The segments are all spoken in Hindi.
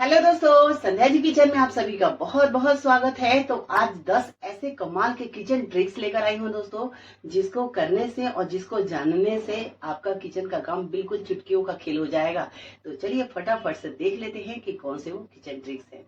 हेलो दोस्तों, संध्या जी किचन में आप सभी का बहुत बहुत स्वागत है। तो आज 10 ऐसे कमाल के किचन ट्रिक्स लेकर आई हूँ दोस्तों, जिसको करने से और जिसको जानने से आपका किचन का काम बिल्कुल चुटकियों का खेल हो जाएगा। तो चलिए फटाफट से देख लेते हैं कि कौन से वो किचन ट्रिक्स है।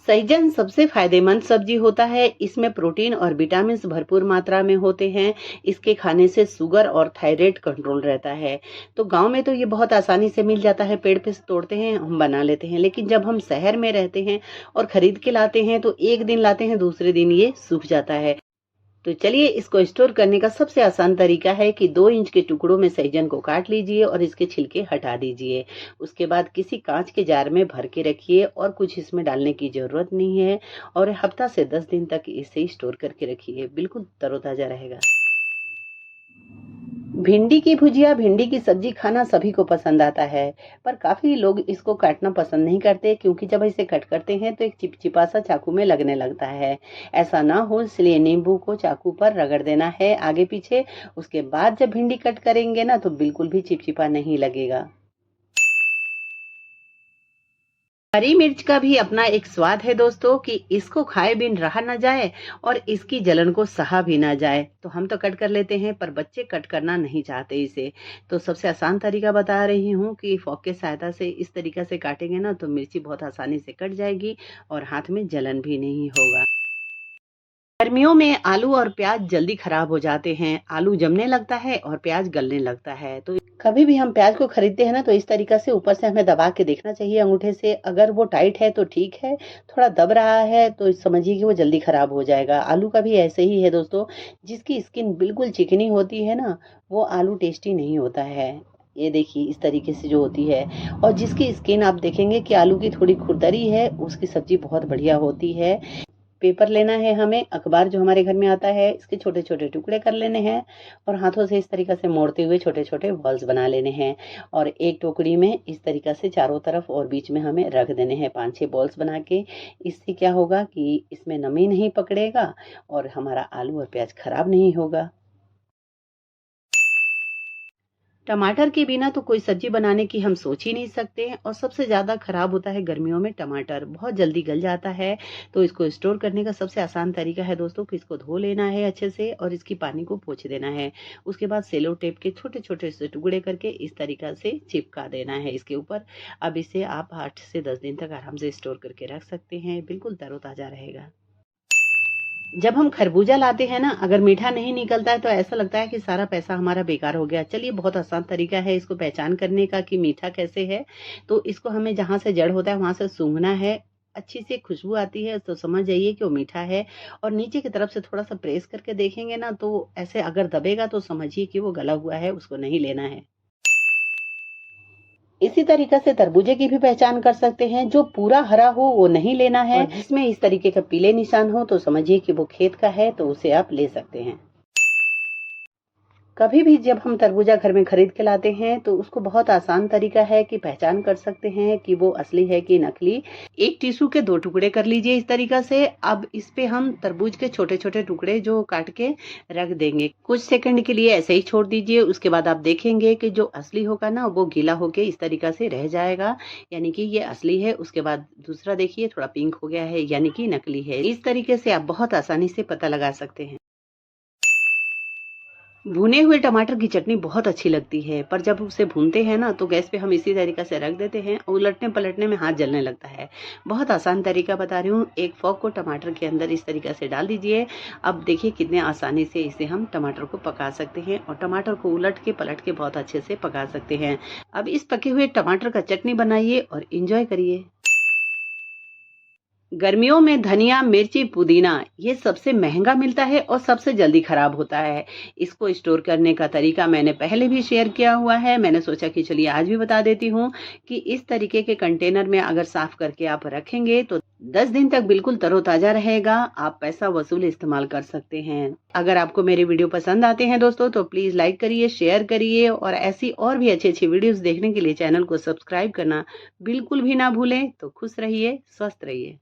सहजन सबसे फायदेमंद सब्जी होता है। इसमें प्रोटीन और विटामिन भरपूर मात्रा में होते हैं। इसके खाने से शुगर और थायराइड कंट्रोल रहता है। तो गांव में तो ये बहुत आसानी से मिल जाता है, पेड़ पे से तोड़ते हैं, हम बना लेते हैं। लेकिन जब हम शहर में रहते हैं और खरीद के लाते हैं तो एक दिन लाते हैं, दूसरे दिन ये सूख जाता है। तो चलिए, इसको स्टोर करने का सबसे आसान तरीका है कि 2 इंच के टुकड़ों में सहजन को काट लीजिए और इसके छिलके हटा दीजिए। उसके बाद किसी कांच के जार में भर के रखिए और कुछ इसमें डालने की जरूरत नहीं है। और हफ्ता से 10 दिन तक इसे स्टोर करके रखिए, बिल्कुल तरोताजा रहेगा। भिंडी की भुजिया, भिंडी की सब्जी खाना सभी को पसंद आता है, पर काफी लोग इसको काटना पसंद नहीं करते, क्योंकि जब इसे कट करते हैं तो एक चिपचिपा सा चाकू में लगने लगता है। ऐसा ना हो इसलिए नींबू को चाकू पर रगड़ देना है आगे पीछे। उसके बाद जब भिंडी कट करेंगे ना तो बिल्कुल भी चिपचिपा नहीं लगेगा। हरी मिर्च का भी अपना एक स्वाद है दोस्तों, कि इसको खाए बिन रहा ना जाए और इसकी जलन को सहा भी ना जाए। तो हम तो कट कर लेते हैं, पर बच्चे कट करना नहीं चाहते इसे। तो सबसे आसान तरीका बता रही हूँ कि फोक के सहायता से इस तरीका से काटेंगे ना तो मिर्ची बहुत आसानी से कट जाएगी और हाथ में जलन भी नहीं होगा। गर्मियों में आलू और प्याज जल्दी खराब हो जाते हैं। आलू जमने लगता है और प्याज गलने लगता है। तो कभी भी हम प्याज को खरीदते हैं ना तो इस तरीका से ऊपर से हमें दबा के देखना चाहिए अंगूठे से। अगर वो टाइट है तो ठीक है, थोड़ा दब रहा है तो समझिए कि वो जल्दी खराब हो जाएगा। आलू का भी ऐसे ही है दोस्तों, जिसकी स्किन बिल्कुल चिकनी होती है ना, वो आलू टेस्टी नहीं होता है। ये देखिए इस तरीके से जो होती है, और जिसकी स्किन आप देखेंगे कि आलू की थोड़ी खुरदरी है, उसकी सब्जी बहुत बढ़िया होती है। पेपर लेना है हमें, अखबार जो हमारे घर में आता है, इसके छोटे छोटे टुकड़े कर लेने हैं और हाथों से इस तरीका से मोड़ते हुए छोटे छोटे बॉल्स बना लेने हैं। और एक टोकरी में इस तरीका से चारों तरफ और बीच में हमें रख देने हैं 5-6 बॉल्स बना के। इससे क्या होगा कि इसमें नमी नहीं पकड़ेगा और हमारा आलू और प्याज खराब नहीं होगा। टमाटर के बिना तो कोई सब्जी बनाने की हम सोच ही नहीं सकते, और सबसे ज़्यादा खराब होता है गर्मियों में टमाटर, बहुत जल्दी गल जाता है। तो इसको स्टोर करने का सबसे आसान तरीका है दोस्तों कि इसको धो लेना है अच्छे से और इसकी पानी को पोंछ देना है। उसके बाद सेलो टेप के छोटे छोटे से टुकड़े करके इस तरीका से चिपका देना है इसके ऊपर। अब इसे आप 8 से 10 दिन तक आराम से स्टोर करके रख सकते हैं, बिल्कुल तरोताज़ा रहेगा। जब हम खरबूजा लाते हैं ना, अगर मीठा नहीं निकलता है तो ऐसा लगता है कि सारा पैसा हमारा बेकार हो गया। चलिए, बहुत आसान तरीका है इसको पहचान करने का कि मीठा कैसे है। तो इसको हमें जहाँ से जड़ होता है वहां से सूंघना है। अच्छी सी खुशबू आती है तो समझ जाइए कि वो मीठा है। और नीचे की तरफ से थोड़ा सा प्रेस करके देखेंगे ना तो ऐसे अगर दबेगा तो समझिए कि वो गला हुआ है, उसको नहीं लेना है। इसी तरीके से तरबूजे की भी पहचान कर सकते हैं। जो पूरा हरा हो वो नहीं लेना है, और जिसमें इस तरीके का पीले निशान हो तो समझिए कि वो खेत का है, तो उसे आप ले सकते हैं। कभी भी जब हम तरबूजा घर में खरीद के लाते हैं तो उसको बहुत आसान तरीका है कि पहचान कर सकते हैं कि वो असली है कि नकली। एक टिश्यू के 2 टुकड़े कर लीजिए इस तरीका से। अब इस पे हम तरबूज के छोटे छोटे टुकड़े जो काट के रख देंगे, कुछ सेकंड के लिए ऐसे ही छोड़ दीजिए। उसके बाद आप देखेंगे कि जो असली होगा ना वो गीला होके इस तरीका से रह जाएगा, यानी कि ये असली है। उसके बाद दूसरा देखिए थोड़ा पिंक हो गया है, यानी कि नकली है। इस तरीके से आप बहुत आसानी से पता लगा सकते हैं। भुने हुए टमाटर की चटनी बहुत अच्छी लगती है, पर जब उसे भूनते हैं ना तो गैस पे हम इसी तरीका से रख देते हैं और उलटने पलटने में हाथ जलने लगता है। बहुत आसान तरीका बता रही हूँ। एक फोक को टमाटर के अंदर इस तरीका से डाल दीजिए। अब देखिए कितने आसानी से इसे हम टमाटर को पका सकते हैं, और टमाटर को उलट के पलट के बहुत अच्छे से पका सकते हैं। अब इस पके हुए टमाटर का चटनी बनाइए और इंजॉय करिए। गर्मियों में धनिया, मिर्ची, पुदीना ये सबसे महंगा मिलता है और सबसे जल्दी खराब होता है। इसको स्टोर करने का तरीका मैंने पहले भी शेयर किया हुआ है। मैंने सोचा कि चलिए आज भी बता देती हूँ कि इस तरीके के कंटेनर में अगर साफ करके आप रखेंगे तो 10 दिन तक बिल्कुल तरोताजा रहेगा। आप पैसा वसूल इस्तेमाल कर सकते हैं। अगर आपको मेरे वीडियो पसंद आते हैं दोस्तों तो प्लीज लाइक करिए, शेयर करिए, और ऐसी और भी अच्छी अच्छी वीडियोस देखने के लिए चैनल को सब्सक्राइब करना बिल्कुल भी ना भूलें। तो खुश रहिए, स्वस्थ रहिए।